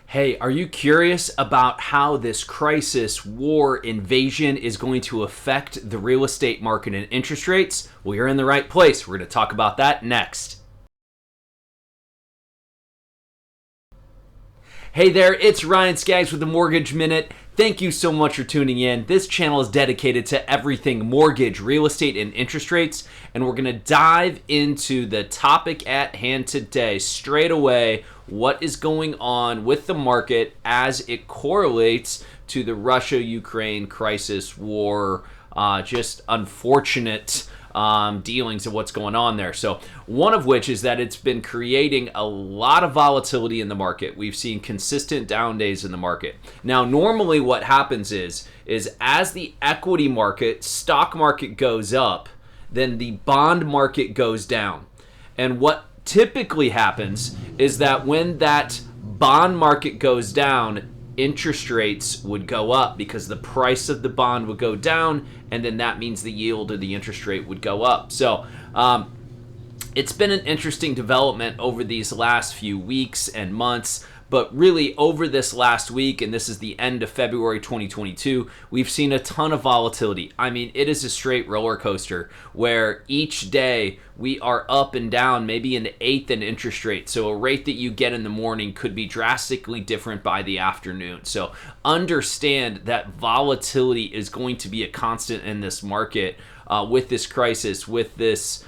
Hey, are you curious about how this crisis, war, invasion is going to affect the real estate market and interest rates? Well, you're in the right place. We're going to talk about that next. Hey there, it's Ryan Skaggs with the Mortgage Minute. Thank you so much for tuning in. This channel is dedicated to everything mortgage, real estate, and interest rates. And we're going to dive into the topic at hand today straight away. What is going on with the market as it correlates to the Russia-Ukraine crisis, war, just unfortunate dealings of what's going on there. So one of which is that it's been creating a lot of volatility in the market. We've seen consistent down days in the market. Now, normally what happens is as the equity market, stock market goes up, then the bond market goes down. And what typically happens is that when that bond market goes down, interest rates would go up because the price of the bond would go down, and then that means the yield of the interest rate would go up. So it's been an interesting development over these last few weeks and months, but really over this last week, and this is the end of February 2022, we've seen a ton of volatility. I mean, it is a straight roller coaster where each day we are up and down, maybe an eighth in interest rate. So a rate that you get in the morning could be drastically different by the afternoon. So understand that volatility is going to be a constant in this market with this crisis, with this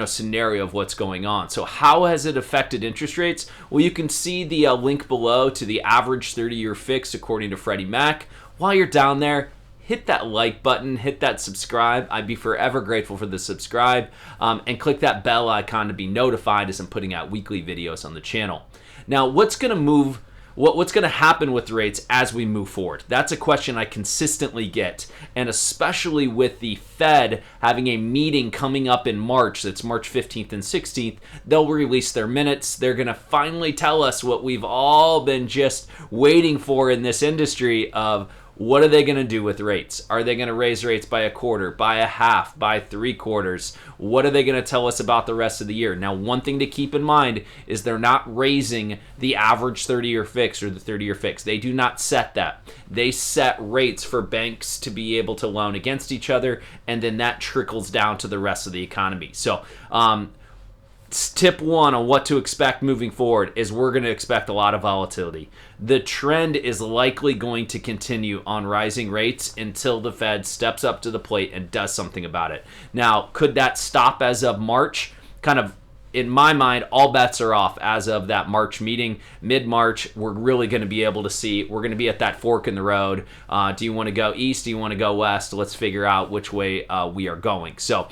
scenario of what's going on. So how has it affected interest rates? Well, you can see the link below to the average 30-year fix according to Freddie Mac. While you're down there, hit that like button, hit that subscribe. I'd be forever grateful for the subscribe, and click that bell icon to be notified as I'm putting out weekly videos on the channel. Now, what's going to happen with rates as we move forward? That's a question I consistently get, and especially with the Fed having a meeting coming up in March, that's March 15th and 16th, they'll release their minutes. They're going to finally tell us what we've all been just waiting for in this industry of what are they going to do with rates? Are they going to raise rates by a quarter, by a half, by 3/4? What are they going to tell us about the rest of the year? Now, one thing to keep in mind is they're not raising the average 30-year fix or the 30-year fix. They do not set that. They set rates for banks to be able to loan against each other, and then that trickles down to the rest of the economy. So, tip one on what to expect moving forward is we're going to expect a lot of volatility. The trend is likely going to continue on rising rates until the Fed steps up to the plate and does something about it. Now, could that stop as of March? Kind of, in my mind, all bets are off as of that March meeting. Mid-March, we're really going to be able to see, we're going to be at that fork in the road. Do you want to go east? Do you want to go west? Let's figure out which way we are going. So,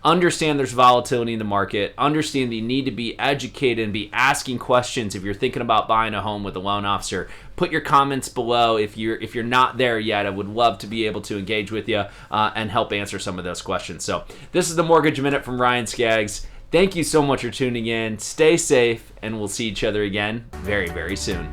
understand there's volatility in the market. Understand that you need to be educated and be asking questions if you're thinking about buying a home with a loan officer. Put your comments below if you're not there yet. I would love to be able to engage with you and help answer some of those questions. So this is the Mortgage Minute from Ryan Skaggs. Thank you so much for tuning in. Stay safe, and we'll see each other again very, very soon.